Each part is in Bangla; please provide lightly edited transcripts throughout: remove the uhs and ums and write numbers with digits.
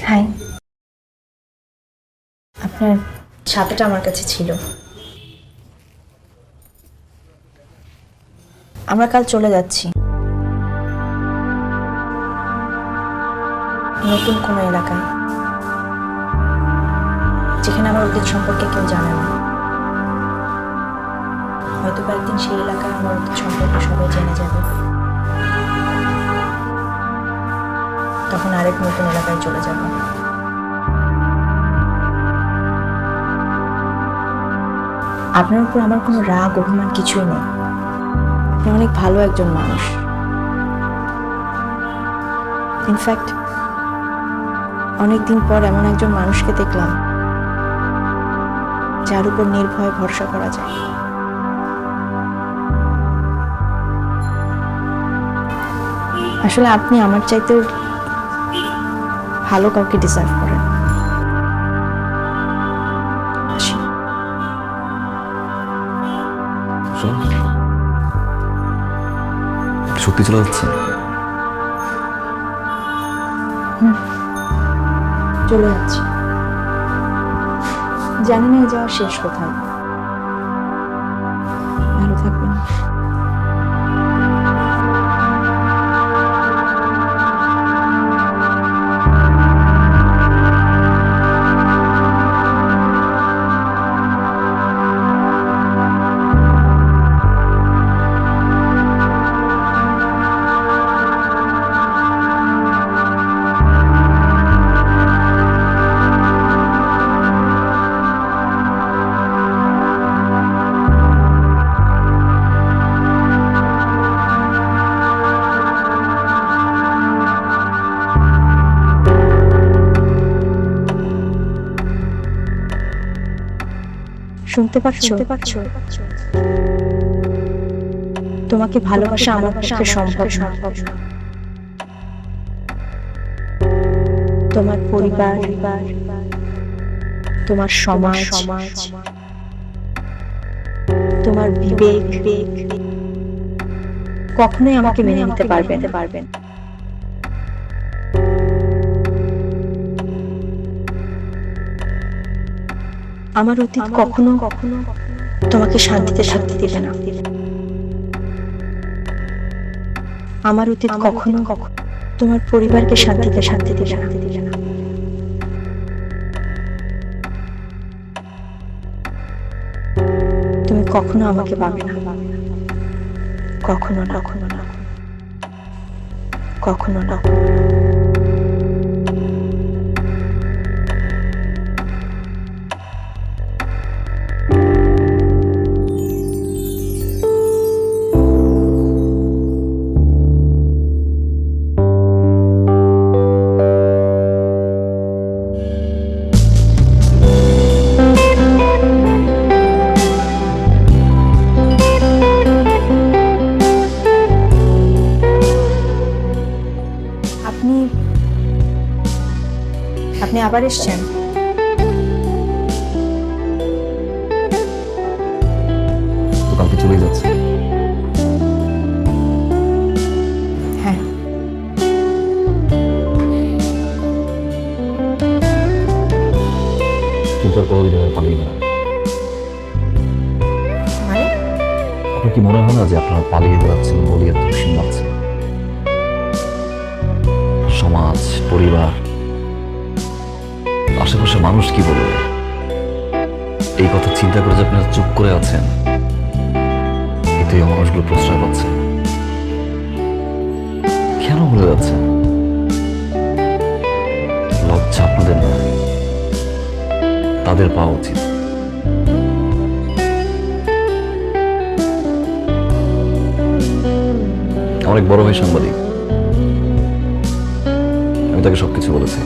হাই, আপনার ছাতাটা আমার কাছে ছিল। আমরা কাল চলে যাচ্ছি নতুন কোনো এলাকায়, যেখানে আমার অতীত সম্পর্কে কেউ জানে না। হয়তো কয়েকদিন সেই এলাকায় আমার অতীত সম্পর্কে সবাই জেনে যাবে। তখন আরেক নতুন এলাকায় চলে যাব। আপনার উপর আমার কোনো রাগ অভিমান কিছুই নেই। আপনি অনেক ভালো একজন মানুষ। ইনফ্যাক্ট অনেকদিন পর এমন একজন মানুষকে দেখলাম যার উপর নির্ভয়ে ভরসা করা যায়। আসলে আপনি আমার চাইতেও ভালো কাউকে ডিজার্ভ করেন। আসি। সত্যি চলে যাচ্ছে? চলে যাচ্ছি। জানি না যাওয়ার শেষ কোথায়। ভালো থাকবেন। শুনতে পাচ্ছ? তোমাকে ভালোবাসা আমার পক্ষে সম্ভব না। তোমার পরিবার, তোমার সমাজ, তোমার বিবেক কখনোই আমাকে মেনে নিতে পারবে না। আমার অতীত কখনো তোমাকে শান্তিতে থাকতে দিবে না। আমার অতীত কখনো তোমার পরিবারকে শান্তিতে দিবে না। তুমি কখনো আমাকে পাবে না, কখনো না। আপনি আবার এসেছেন? তো কালকে চলে যাচ্ছে? হ্যাঁ। কিন্তু আর কতদিন পালিয়ে বেড়ান? মানে আপনার কি মনে হয় না যে আপনারা পালিয়ে বেড়াচ্ছেন বলে এত খুশি লাগছে? সমাজ, পরিবার, আশেপাশে মানুষ কি বলবে, এই কথা চিন্তা করে যে আপনারা চুপ করে আছেন, এতেই মানুষগুলো প্রশ্রয় পাচ্ছে। কেন ভুলে যাচ্ছেন? লজ্জা আপনাদের না, তাদের পাওয়া উচিত। অনেক বড় ভাই সাংবাদিক, আমি তাকে সবকিছু বলেছি।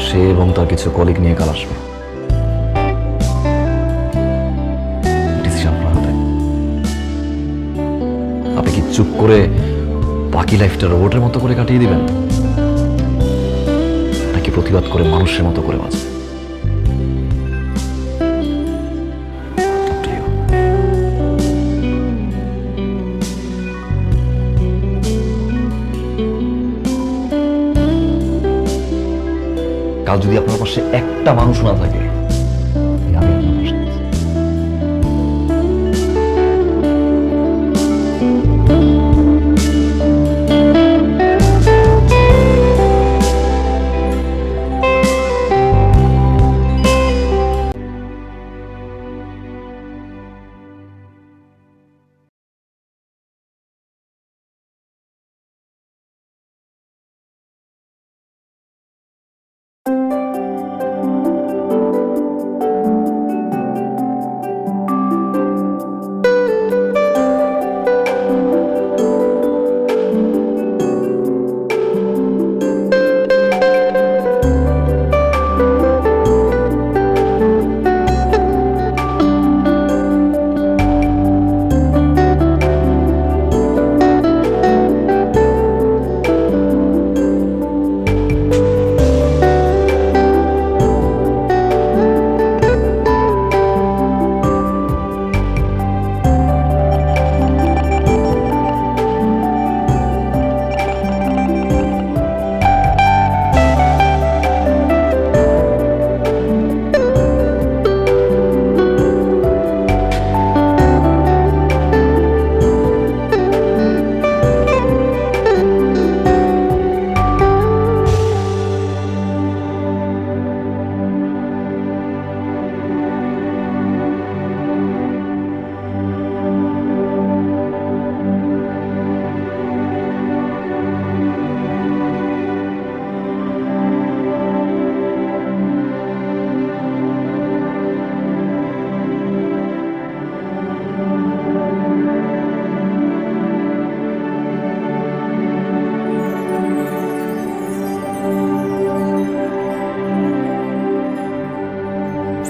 সে এবং তার কিছু কলিগ নিয়ে কাল আসবে। ডিসিশন আপনার হাতে। আপনি কি চুপ করে বাকি লাইফটা রোবটের মতো করে কাটিয়ে দিবেন, নাকি প্রতিবাদ করে মানুষের মতো করে বাঁচবেন? কাল যদি আপনার পাশে একটা মানুষ না থাকে, আমি আপনার পাশে আছি।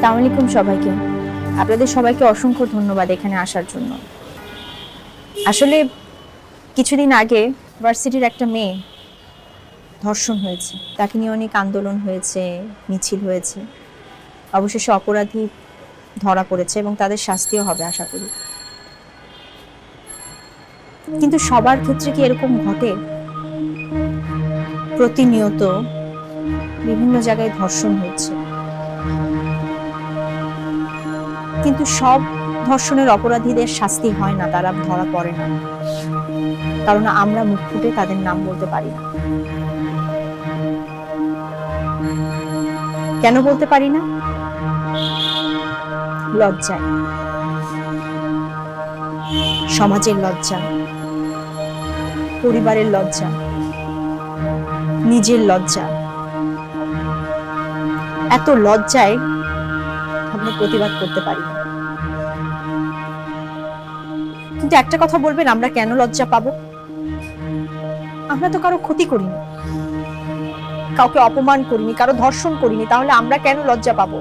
আসসালামু আলাইকুম সবাইকে। আপনাদের সবাইকে অসংখ্য ধন্যবাদ এখানে আসার জন্য। আসলে কিছুদিন আগে ভার্সিটির একটা মেয়ে ধর্ষণ হয়েছে, তাকে নিয়ে অনেক আন্দোলন হয়েছে, মিছিল হয়েছে, অবশেষে অপরাধী ধরা পড়েছে এবং তাদের শাস্তিও হবে আশা করি। কিন্তু সবার ক্ষেত্রে কি এরকম ঘটে? প্রতিনিয়ত বিভিন্ন জায়গায় ধর্ষণ হচ্ছে, কিন্তু সব ধর্ষণের অপরাধীদের শাস্তি হয় না, তারা ধরা পড়ে না, কারণ আমরা মুখ ফুটে তাদের নাম বলতে পারি না। কেন বলতে পারি না? লজ্জায়, সমাজের লজ্জা, পরিবারের লজ্জা, নিজের লজ্জা, এত লজ্জায় আমরা প্রতিবাদ করতে পারি না। কিন্তু একটা কথা বলবেন, আমরা কেন লজ্জা পাবো? আমরা তো কারো ক্ষতি করিনি, কাউকে অপমান করিনি, কারো ধর্ষণ করিনি, তাহলে আমরা কেন লজ্জা পাবো?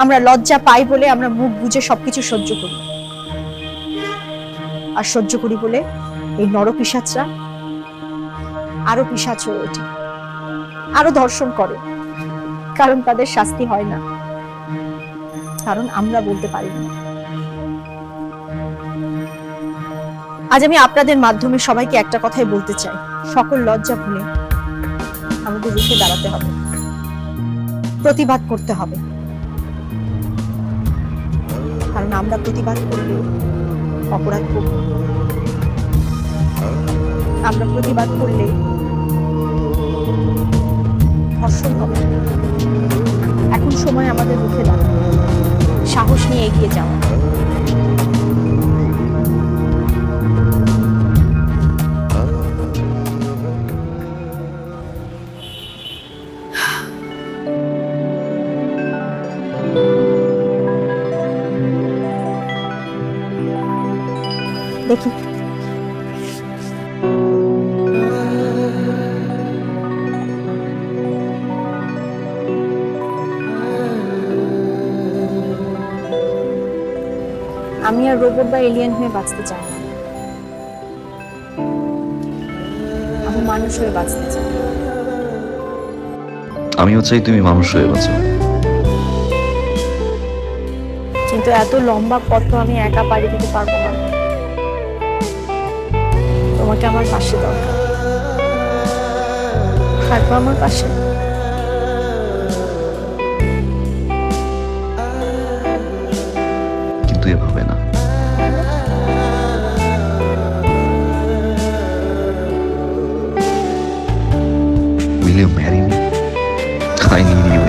আমরা লজ্জা পাই বলে আমরা মুখ বুজে সবকিছু সহ্য করি, আর সহ্য করি বলে এই নরপিশাচরা আরো পিশাচ হয়ে ওঠে, আরো ধর্ষণ করে, কারণ তাদের শাস্তি হয় না, কারণ আমরা বলতে পারি না। আজ আমি আপনাদের মাধ্যমে সবাইকে একটা কথাই বলতে চাই, সকল লজ্জা ভুলে আমাদের রুখে দাঁড়াতে হবে, প্রতিবাদ করতে হবে, কারণ আমরা প্রতিবাদ করলে অপরাধ করব, আমরা প্রতিবাদ করলে ধর্ষণ হবে। এখন সময় আমাদের রুখে দাঁড়ানো, সাহস নিয়ে এগিয়ে যাওয়া। দেখি আমি আর রোবট বা এলিয়েন হয়ে বাঁচতে চাই না, আমি মানুষ হয়ে বাঁচতে চাই। আমিও চাই তুমি মানুষ হয়ে বাঁচো। কিন্তু এত লম্বা পথ তো আমি একা পাড়ি দিতে পারবো না, তোমাকে আমার পাশে দরকার। থাকবো আমার পাশে? কিন্তু এভাবে না। Will you marry me? I need you